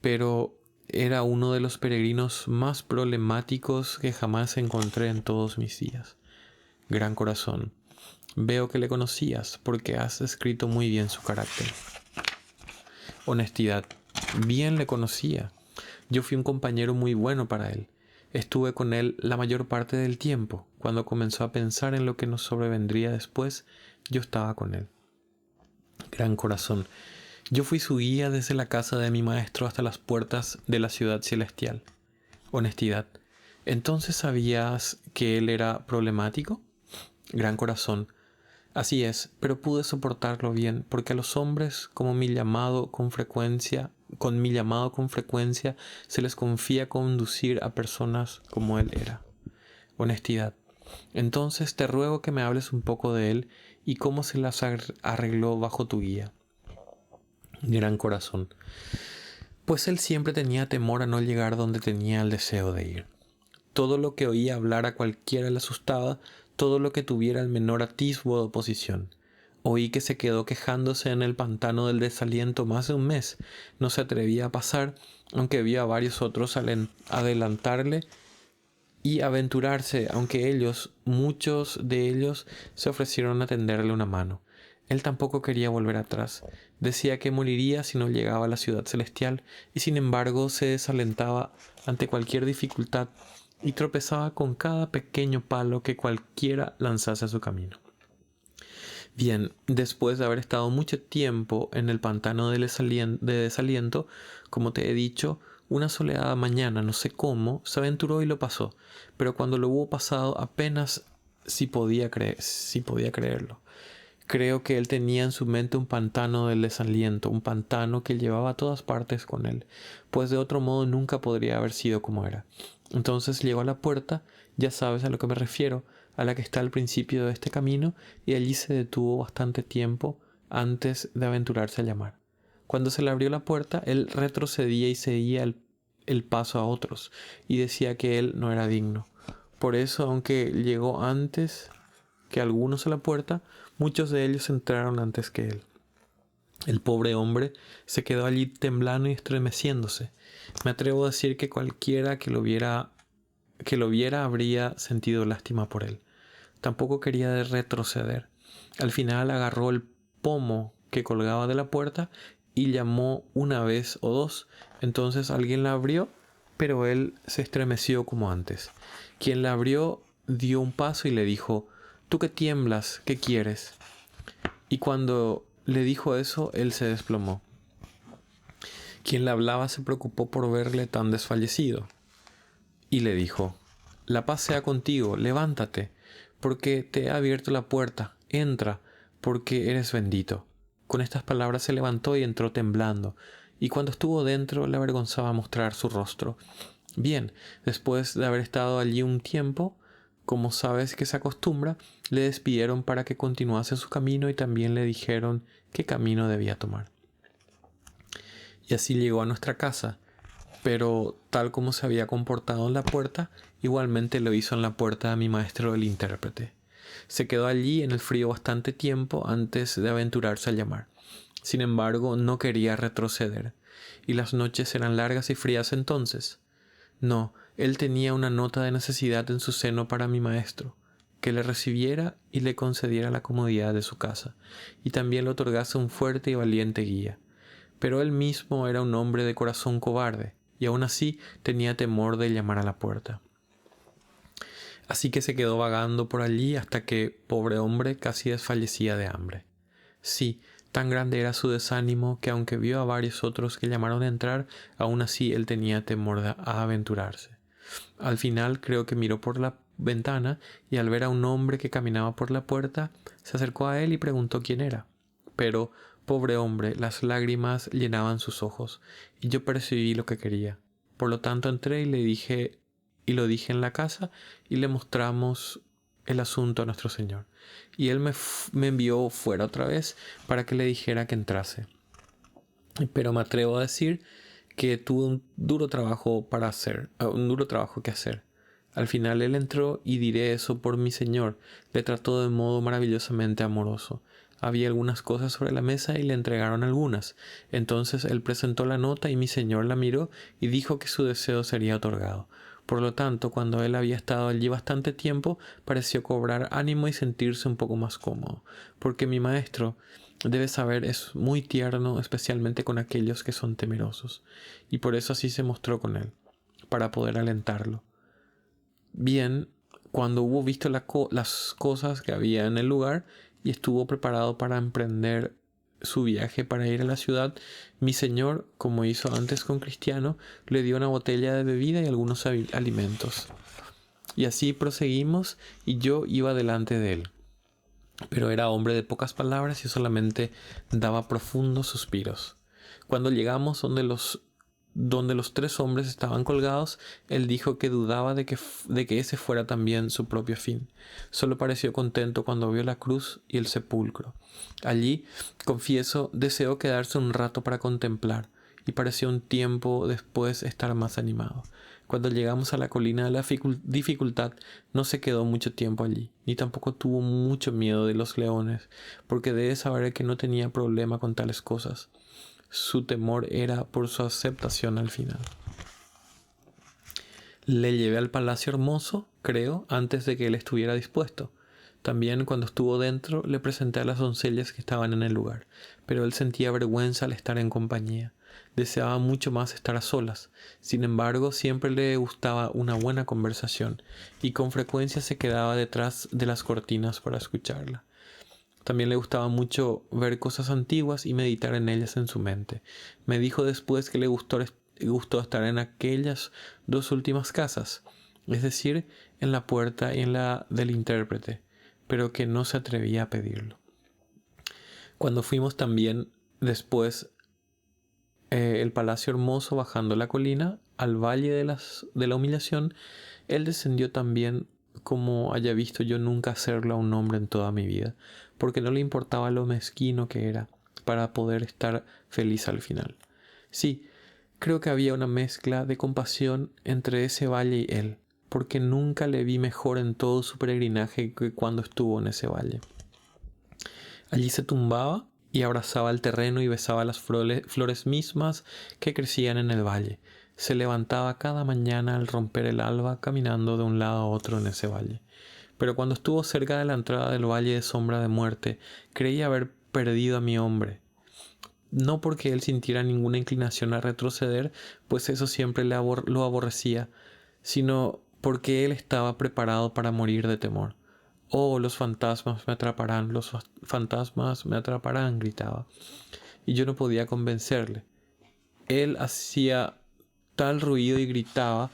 Pero era uno de los peregrinos más problemáticos que jamás encontré en todos mis días. Gran Corazón: veo que le conocías porque has descrito muy bien su carácter. Honestidad: bien le conocía. Yo fui un compañero muy bueno para él. Estuve con él la mayor parte del tiempo. Cuando comenzó a pensar en lo que nos sobrevendría después, yo estaba con él. Gran Corazón: yo fui su guía desde la casa de mi maestro hasta las puertas de la ciudad celestial. Honestidad: ¿entonces sabías que él era problemático? Gran Corazón: así es, pero pude soportarlo bien, porque a los hombres, con mi llamado con frecuencia, se les confía conducir a personas como él era. Honestidad: entonces te ruego que me hables un poco de él y cómo se las arregló bajo tu guía. Gran Corazón: pues él siempre tenía temor a no llegar donde tenía el deseo de ir. Todo lo que oía hablar a cualquiera le asustaba, todo lo que tuviera el menor atisbo de oposición. Oí que se quedó quejándose en el pantano del desaliento más de un mes. No se atrevía a pasar, aunque vio a varios otros adelantarle y aventurarse, aunque muchos de ellos, se ofrecieron a tenderle una mano. Él tampoco quería volver atrás. Decía que moriría si no llegaba a la ciudad celestial, y sin embargo se desalentaba ante cualquier dificultad y tropezaba con cada pequeño palo que cualquiera lanzase a su camino. Bien, después de haber estado mucho tiempo en el pantano de desaliento, como te he dicho, una soleada mañana, no sé cómo, se aventuró y lo pasó, pero cuando lo hubo pasado apenas si podía creerlo. Creo que él tenía en su mente un pantano del desaliento, un pantano que llevaba a todas partes con él, pues de otro modo nunca podría haber sido como era. Entonces llegó a la puerta, ya sabes a lo que me refiero, a la que está al principio de este camino, y allí se detuvo bastante tiempo antes de aventurarse a llamar. Cuando se le abrió la puerta, él retrocedía y seguía el paso a otros, y decía que él no era digno. Por eso, aunque llegó antes que algunos a la puerta, muchos de ellos entraron antes que él. El pobre hombre se quedó allí temblando y estremeciéndose. Me atrevo a decir que cualquiera que lo viera habría sentido lástima por él. Tampoco quería retroceder. Al final agarró el pomo que colgaba de la puerta y llamó una vez o dos. Entonces alguien la abrió pero él se estremeció como antes. Quien la abrió dio un paso y le dijo: «¿Tú que tiemblas? ¿Qué quieres?». Y cuando le dijo eso, él se desplomó. Quien la hablaba se preocupó por verle tan desfallecido y le dijo: «La paz sea contigo, levántate, porque te he abierto la puerta, entra, porque eres bendito». Con estas palabras se levantó y entró temblando, y cuando estuvo dentro le avergonzaba mostrar su rostro. Bien, después de haber estado allí un tiempo, como sabes que se acostumbra, le despidieron para que continuase su camino y también le dijeron qué camino debía tomar. Y así llegó a nuestra casa, pero tal como se había comportado en la puerta, igualmente lo hizo en la puerta de mi maestro el intérprete. Se quedó allí en el frío bastante tiempo antes de aventurarse a llamar. Sin embargo, no quería retroceder, y las noches eran largas y frías entonces. No, él tenía una nota de necesidad en su seno para mi maestro, que le recibiera y le concediera la comodidad de su casa, y también le otorgase un fuerte y valiente guía. Pero él mismo era un hombre de corazón cobarde, y aún así tenía temor de llamar a la puerta. Así que se quedó vagando por allí hasta que, pobre hombre, casi desfallecía de hambre. Sí, tan grande era su desánimo que aunque vio a varios otros que llamaron a entrar, aún así él tenía temor a aventurarse. Al final creo que miró por la ventana y al ver a un hombre que caminaba por la puerta, se acercó a él y preguntó quién era. Pero, pobre hombre, las lágrimas llenaban sus ojos y yo percibí lo que quería. Por lo tanto entré y lo dije en la casa y le mostramos el asunto a nuestro Señor. Y él me envió fuera otra vez para que le dijera que entrase. Pero me atrevo a decir que tuvo un duro trabajo que hacer. Al final él entró y diré eso por mi Señor, le trató de modo maravillosamente amoroso. Había algunas cosas sobre la mesa y le entregaron algunas. Entonces él presentó la nota y mi Señor la miró y dijo que su deseo sería otorgado. Por lo tanto, cuando él había estado allí bastante tiempo, pareció cobrar ánimo y sentirse un poco más cómodo, porque mi maestro, debes saber, es muy tierno, especialmente con aquellos que son temerosos, y por eso así se mostró con él, para poder alentarlo. Bien, cuando hubo visto las cosas que había en el lugar y estuvo preparado para emprender su viaje para ir a la ciudad, mi Señor, como hizo antes con Cristiano, le dio una botella de bebida y algunos alimentos. Y así proseguimos y yo iba delante de él. Pero era hombre de pocas palabras y solamente daba profundos suspiros. Cuando llegamos donde los 3 hombres estaban colgados, él dijo que dudaba de que ese fuera también su propio fin. Solo pareció contento cuando vio la cruz y el sepulcro. Allí, confieso, deseó quedarse un rato para contemplar, y pareció un tiempo después estar más animado. Cuando llegamos a la colina de la dificultad, no se quedó mucho tiempo allí, ni tampoco tuvo mucho miedo de los leones, porque debe saber que no tenía problema con tales cosas. Su temor era por su aceptación al final. Le llevé al palacio hermoso, creo, antes de que él estuviera dispuesto. También cuando estuvo dentro le presenté a las doncellas que estaban en el lugar, pero él sentía vergüenza al estar en compañía. Deseaba mucho más estar a solas. Sin embargo, siempre le gustaba una buena conversación y con frecuencia se quedaba detrás de las cortinas para escucharla. También le gustaba mucho ver cosas antiguas y meditar en ellas en su mente. Me dijo después que le gustó estar en aquellas 2 últimas casas, es decir, en la puerta y en la del intérprete, pero que no se atrevía a pedirlo. Cuando fuimos también después el palacio hermoso bajando la colina al valle de la humillación, él descendió también como haya visto yo nunca hacerlo a un hombre en toda mi vida, porque no le importaba lo mezquino que era para poder estar feliz al final. Sí, creo que había una mezcla de compasión entre ese valle y él, porque nunca le vi mejor en todo su peregrinaje que cuando estuvo en ese valle. Allí se tumbaba y abrazaba el terreno y besaba las flores mismas que crecían en el valle. Se levantaba cada mañana al romper el alba caminando de un lado a otro en ese valle. Pero cuando estuvo cerca de la entrada del valle de sombra de muerte, creí haber perdido a mi hombre. no porque él sintiera ninguna inclinación a retroceder, pues eso siempre lo aborrecía, sino porque él estaba preparado para morir de temor. Oh, los fantasmas me atraparán, los fantasmas me atraparán, gritaba. Y yo no podía convencerle. Él hacía tal ruido y gritaba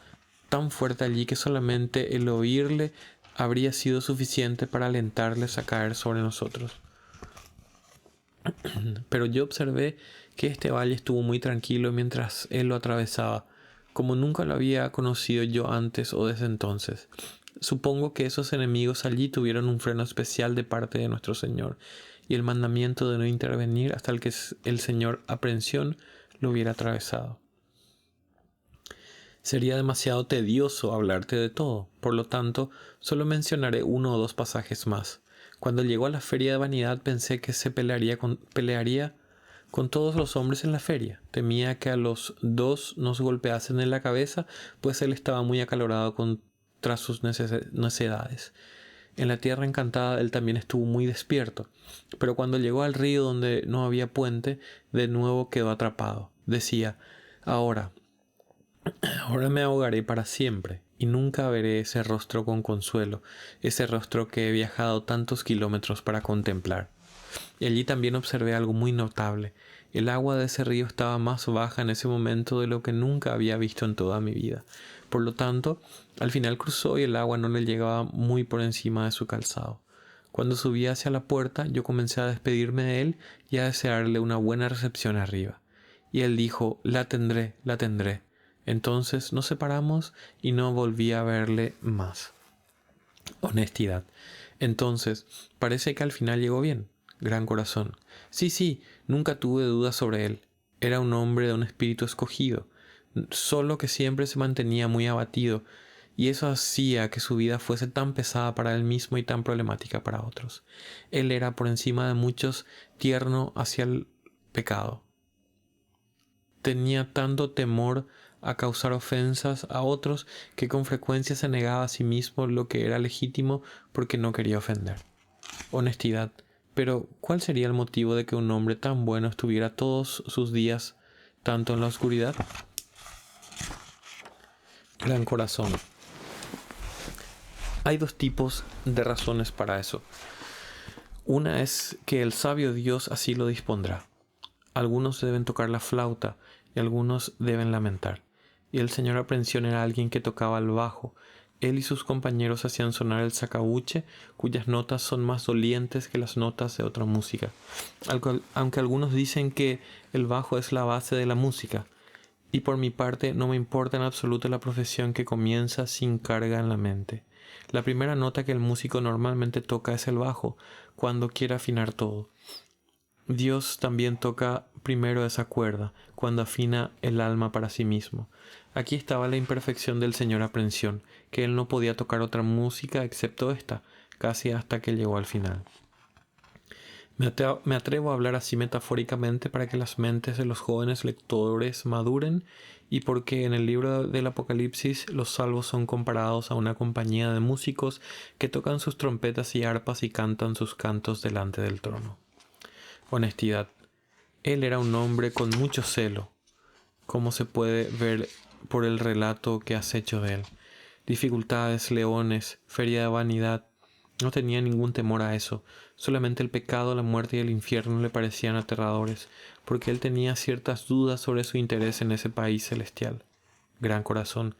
tan fuerte allí que solamente el oírle habría sido suficiente para alentarles a caer sobre nosotros. Pero yo observé que este valle estuvo muy tranquilo mientras él lo atravesaba, como nunca lo había conocido yo antes o desde entonces. Supongo que esos enemigos allí tuvieron un freno especial de parte de nuestro Señor y el mandamiento de no intervenir hasta que el Señor Aprensión lo hubiera atravesado. Sería demasiado tedioso hablarte de todo, por lo tanto, solo mencionaré 1 o 2 pasajes más. Cuando llegó a la feria de vanidad pensé que se pelearía con todos los hombres en la feria. Temía que a los 2 nos golpeasen en la cabeza, pues él estaba muy acalorado contra sus necedades. En la tierra encantada él también estuvo muy despierto, pero cuando llegó al río donde no había puente, de nuevo quedó atrapado. Decía, ahora me ahogaré para siempre, y nunca veré ese rostro con consuelo, ese rostro que he viajado tantos kilómetros para contemplar. Y allí también observé algo muy notable. El agua de ese río estaba más baja en ese momento de lo que nunca había visto en toda mi vida. Por lo tanto, al final cruzó y el agua no le llegaba muy por encima de su calzado. Cuando subí hacia la puerta, yo comencé a despedirme de él y a desearle una buena recepción arriba. Y él dijo, la tendré, la tendré. Entonces nos separamos y no volví a verle más. Honestidad. Entonces, parece que al final llegó bien. Gran corazón. Sí, nunca tuve dudas sobre él. Era un hombre de un espíritu escogido, solo que siempre se mantenía muy abatido, y eso hacía que su vida fuese tan pesada para él mismo y tan problemática para otros. Él era, por encima de muchos, tierno hacia el pecado. Tenía tanto temor a causar ofensas a otros que con frecuencia se negaba a sí mismo lo que era legítimo porque no quería ofender. Honestidad. Pero, ¿cuál sería el motivo de que un hombre tan bueno estuviera todos sus días tanto en la oscuridad? Gran corazón. Hay 2 tipos de razones para eso. Una es que el sabio Dios así lo dispondrá. Algunos deben tocar la flauta y algunos deben lamentar. Y el señor Aprensión era alguien que tocaba el bajo. Él y sus compañeros hacían sonar el sacabuche, cuyas notas son más dolientes que las notas de otra música. Aunque algunos dicen que el bajo es la base de la música. Y por mi parte no me importa en absoluto la profesión que comienza sin carga en la mente. La primera nota que el músico normalmente toca es el bajo, cuando quiere afinar todo. Dios también toca primero esa cuerda, cuando afina el alma para sí mismo. Aquí estaba la imperfección del señor Aprensión, que él no podía tocar otra música excepto esta, casi hasta que llegó al final. Me atrevo a hablar así metafóricamente para que las mentes de los jóvenes lectores maduren y porque en el libro del Apocalipsis los salvos son comparados a una compañía de músicos que tocan sus trompetas y arpas y cantan sus cantos delante del trono. Honestidad. Él era un hombre con mucho celo, como se puede ver por el relato que has hecho de él. Dificultades, leones, feria de vanidad. No tenía ningún temor a eso. Solamente el pecado, la muerte y el infierno le parecían aterradores, porque él tenía ciertas dudas sobre su interés en ese país celestial. Gran corazón.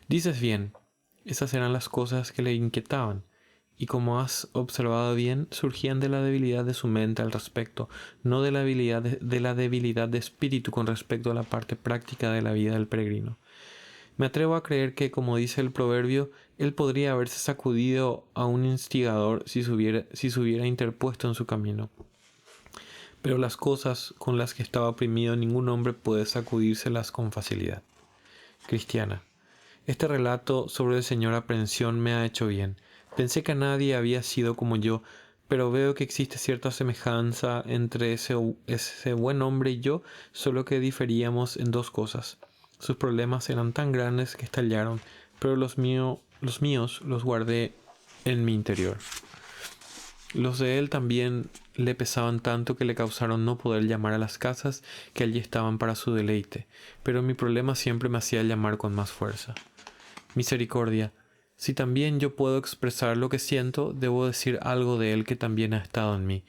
Dices bien, esas eran las cosas que le inquietaban. Y como has observado bien, surgían de la debilidad de su mente al respecto, no de la debilidad de espíritu con respecto a la parte práctica de la vida del peregrino. Me atrevo a creer que, como dice el proverbio, él podría haberse sacudido a un instigador si se hubiera interpuesto en su camino. Pero las cosas con las que estaba oprimido ningún hombre puede sacudírselas con facilidad. Cristiana. Este relato sobre el señor Aprensión me ha hecho bien. Pensé que nadie había sido como yo, pero veo que existe cierta semejanza entre ese buen hombre y yo, solo que diferíamos en 2 cosas. Sus problemas eran tan grandes que estallaron, pero los míos los guardé en mi interior. Los de él también le pesaban tanto que le causaron no poder llamar a las casas que allí estaban para su deleite, pero mi problema siempre me hacía llamar con más fuerza. Misericordia, si también yo puedo expresar lo que siento, debo decir algo de él que también ha estado en mí,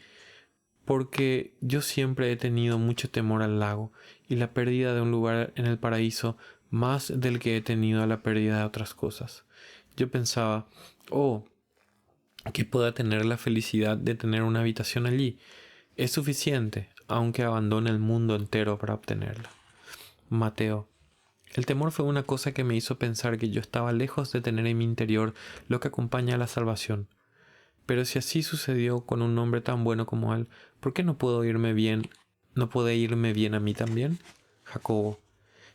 porque yo siempre he tenido mucho temor al lago y la pérdida de un lugar en el paraíso más del que he tenido a la pérdida de otras cosas. Yo pensaba, oh, que pueda tener la felicidad de tener una habitación allí. Es suficiente, aunque abandone el mundo entero para obtenerla. Mateo. El temor fue una cosa que me hizo pensar que yo estaba lejos de tener en mi interior lo que acompaña a la salvación. Pero si así sucedió con un hombre tan bueno como él, ¿por qué no puede irme bien a mí también? Jacobo.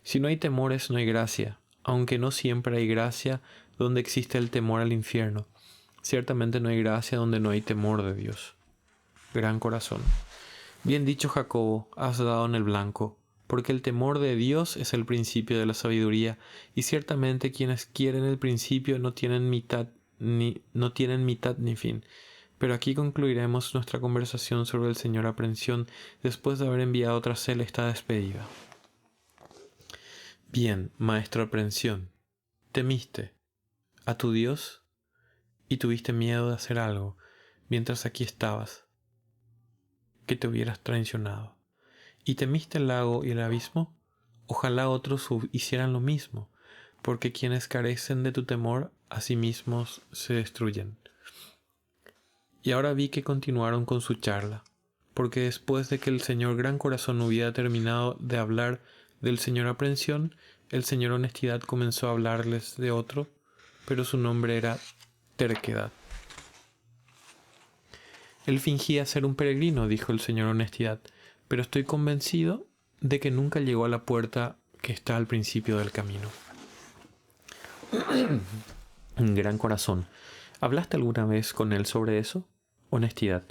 Si no hay temores, no hay gracia, aunque no siempre hay gracia donde existe el temor al infierno. Ciertamente no hay gracia donde no hay temor de Dios. Gran corazón. Bien dicho, Jacobo, has dado en el blanco, porque el temor de Dios es el principio de la sabiduría, y ciertamente quienes quieren el principio no tienen mitad ni fin. Pero aquí concluiremos nuestra conversación sobre el Señor Aprensión después de haber enviado tras él esta despedida. Bien, maestro Aprensión, temiste a tu Dios y tuviste miedo de hacer algo mientras aquí estabas, que te hubieras traicionado. ¿Y temiste el lago y el abismo? Ojalá otros hicieran lo mismo, porque quienes carecen de tu temor a sí mismos se destruyen. Y ahora vi que continuaron con su charla, porque después de que el señor Gran Corazón hubiera terminado de hablar del señor Aprensión, el señor Honestidad comenzó a hablarles de otro, pero su nombre era Terquedad. Él fingía ser un peregrino, dijo el señor Honestidad, pero estoy convencido de que nunca llegó a la puerta que está al principio del camino. Gran Corazón, ¿hablaste alguna vez con él sobre eso? Honestidad.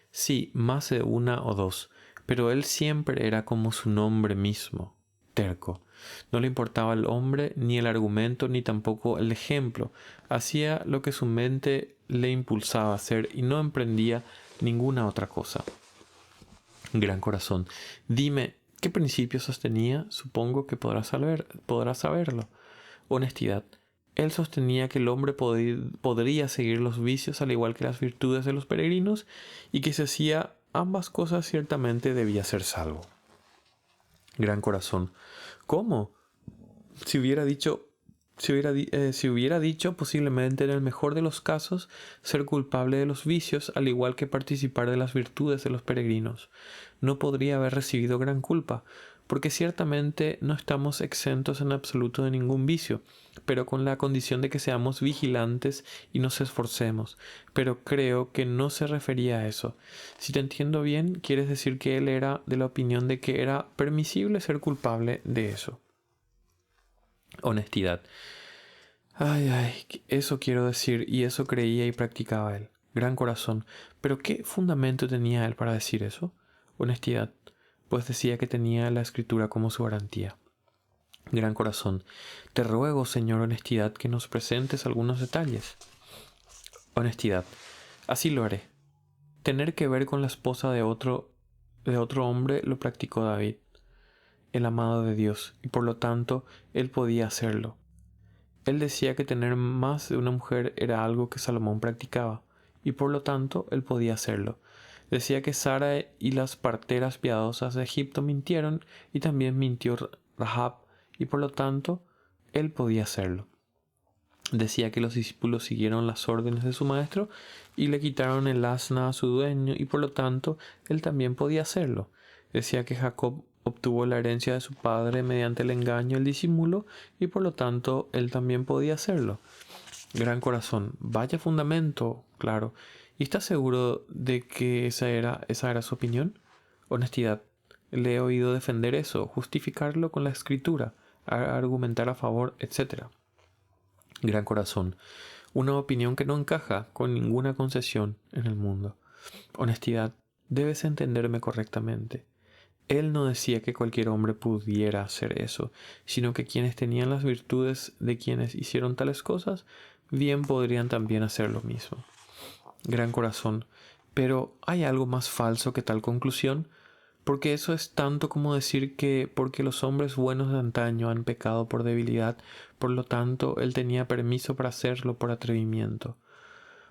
Sí, más de una o dos, pero él siempre era como su nombre mismo, terco. No le importaba el hombre, ni el argumento, ni tampoco el ejemplo. Hacía lo que su mente le impulsaba a hacer y no emprendía ninguna otra cosa. Gran Corazón, dime, ¿qué principio sostenía? Supongo que podrás saberlo. Honestidad. Él sostenía que el hombre podría seguir los vicios al igual que las virtudes de los peregrinos y que si hacía ambas cosas ciertamente debía ser salvo. Gran Corazón. ¿Cómo? Si hubiera dicho posiblemente en el mejor de los casos ser culpable de los vicios al igual que participar de las virtudes de los peregrinos, no podría haber recibido gran culpa, porque ciertamente no estamos exentos en absoluto de ningún vicio, pero con la condición de que seamos vigilantes y nos esforcemos. Pero creo que no se refería a eso. Si te entiendo bien, quieres decir que él era de la opinión de que era permisible ser culpable de eso. Honestidad. Eso quiero decir, y eso creía y practicaba él. Gran Corazón. ¿Pero qué fundamento tenía él para decir eso? Honestidad. Pues decía que tenía la Escritura como su garantía. Gran Corazón. Te ruego, señor Honestidad, que nos presentes algunos detalles. Honestidad. Así lo haré. Tener que ver con la esposa de otro hombre lo practicó David, el amado de Dios, y por lo tanto él podía hacerlo. Él decía que tener más de una mujer era algo que Salomón practicaba, y por lo tanto él podía hacerlo. Decía que Sara y las parteras piadosas de Egipto mintieron, y también mintió Rahab, y por lo tanto él podía hacerlo. Decía que los discípulos siguieron las órdenes de su maestro y le quitaron el asna a su dueño, y por lo tanto él también podía hacerlo. Decía que Jacob obtuvo la herencia de su padre mediante el engaño y el disimulo, y por lo tanto él también podía hacerlo. Gran Corazón, vaya fundamento, claro. ¿Y estás seguro de que esa era su opinión? Honestidad, le he oído defender eso, justificarlo con la Escritura, argumentar a favor, etc. Gran Corazón, una opinión que no encaja con ninguna concesión en el mundo. Honestidad, debes entenderme correctamente. Él no decía que cualquier hombre pudiera hacer eso, sino que quienes tenían las virtudes de quienes hicieron tales cosas, bien podrían también hacer lo mismo. Gran Corazón, Pero ¿hay algo más falso que tal conclusión? Porque eso es tanto como decir que porque los hombres buenos de antaño han pecado por debilidad, por lo tanto él tenía permiso para hacerlo por atrevimiento.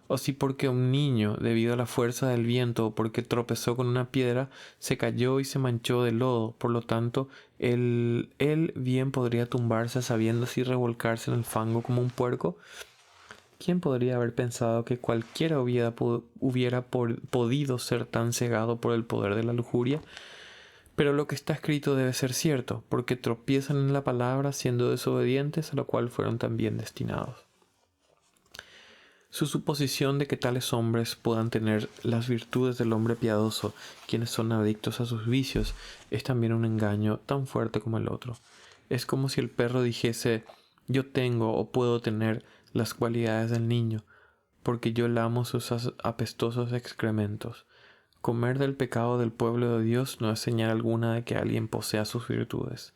O si porque un niño, debido a la fuerza del viento o porque tropezó con una piedra, se cayó y se manchó de lodo, por lo tanto él bien podría tumbarse a sabiendas y revolcarse en el fango como un puerco. ¿Quién podría haber pensado que cualquiera hubiera podido ser tan cegado por el poder de la lujuria? Pero lo que está escrito debe ser cierto, porque tropiezan en la palabra siendo desobedientes, a lo cual fueron también destinados. Su suposición de que tales hombres puedan tener las virtudes del hombre piadoso, quienes son adictos a sus vicios, es también un engaño tan fuerte como el otro. Es como si el perro dijese: yo tengo o puedo tener las cualidades del niño, porque yo lamo sus apestosos excrementos. Comer del pecado del pueblo de Dios no es señal alguna de que alguien posea sus virtudes.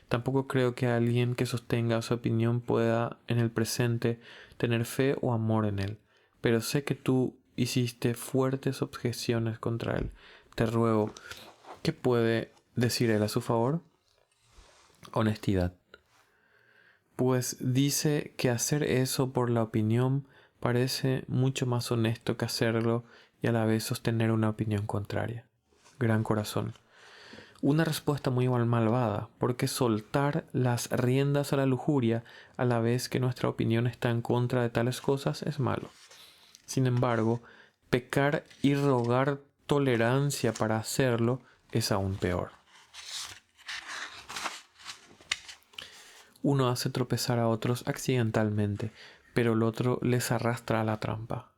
Tampoco creo que alguien que sostenga su opinión pueda en el presente tener fe o amor en él. Pero sé que tú hiciste fuertes objeciones contra él. Te ruego, ¿qué puede decir él a su favor? Honestidad. Pues dice que hacer eso por la opinión parece mucho más honesto que hacerlo y a la vez sostener una opinión contraria. Gran corazón. Una respuesta muy malvada, porque soltar las riendas a la lujuria a la vez que nuestra opinión está en contra de tales cosas es malo. Sin embargo, pecar y rogar tolerancia para hacerlo es aún peor. Uno hace tropezar a otros accidentalmente, pero el otro les arrastra a la trampa.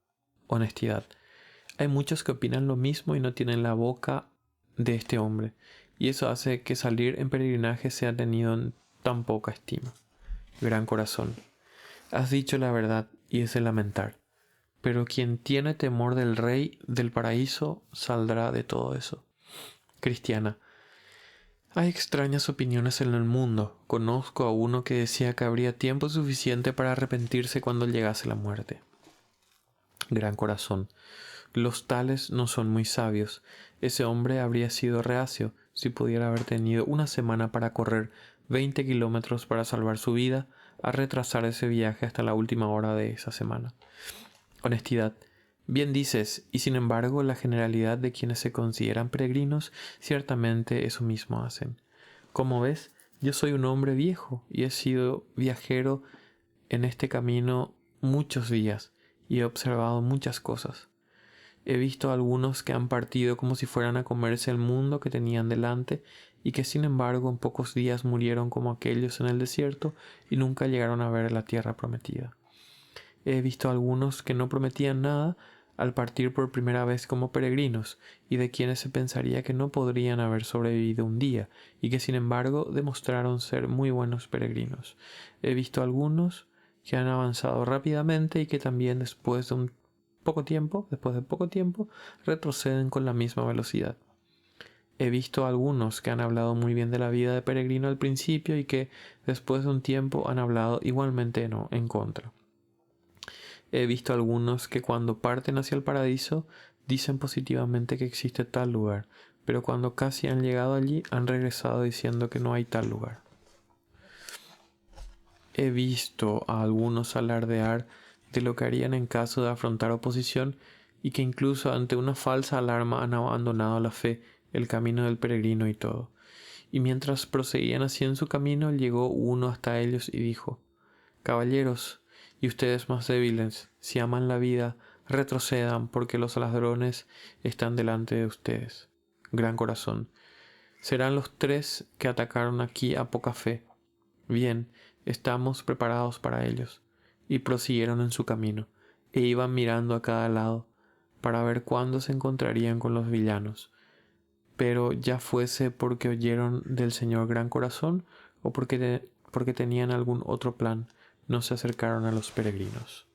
Honestidad. Hay muchos que opinan lo mismo y no tienen la boca de este hombre, y eso hace que salir en peregrinaje sea tenido en tan poca estima. Gran corazón. Has dicho la verdad y es de lamentar, pero quien tiene temor del Rey del paraíso saldrá de todo eso. Cristiana. Hay extrañas opiniones en el mundo. Conozco a uno que decía que habría tiempo suficiente para arrepentirse cuando llegase la muerte. Gran corazón. Los tales no son muy sabios. Ese hombre habría sido reacio si pudiera haber tenido una semana para correr 20 kilómetros para salvar su vida, a retrasar ese viaje hasta la última hora de esa semana. Honestidad. Bien dices, y sin embargo la generalidad de quienes se consideran peregrinos ciertamente eso mismo hacen. Como ves, yo soy un hombre viejo y he sido viajero en este camino muchos días y he observado muchas cosas. He visto a algunos que han partido como si fueran a comerse el mundo que tenían delante y que sin embargo en pocos días murieron como aquellos en el desierto y nunca llegaron a ver la tierra prometida. He visto a algunos que no prometían nada al partir por primera vez como peregrinos, y de quienes se pensaría que no podrían haber sobrevivido un día, y que sin embargo demostraron ser muy buenos peregrinos. He visto a algunos que han avanzado rápidamente y que también después de poco tiempo, retroceden con la misma velocidad. He visto a algunos que han hablado muy bien de la vida de peregrino al principio y que después de un tiempo han hablado igualmente en contra. He visto algunos que cuando parten hacia el paraíso dicen positivamente que existe tal lugar, pero cuando casi han llegado allí han regresado diciendo que no hay tal lugar. He visto a algunos alardear de lo que harían en caso de afrontar oposición y que incluso ante una falsa alarma han abandonado la fe, el camino del peregrino y todo. Y mientras proseguían así en su camino, llegó uno hasta ellos y dijo: «Caballeros, y ustedes más débiles, si aman la vida, retrocedan porque los ladrones están delante de ustedes». Gran corazón. Serán los 3 que atacaron aquí a poca fe. Bien, estamos preparados para ellos. Y prosiguieron en su camino, e iban mirando a cada lado, para ver cuándo se encontrarían con los villanos. Pero ya fuese porque oyeron del Señor Gran Corazón o porque tenían algún otro plan, no se acercaron a los peregrinos.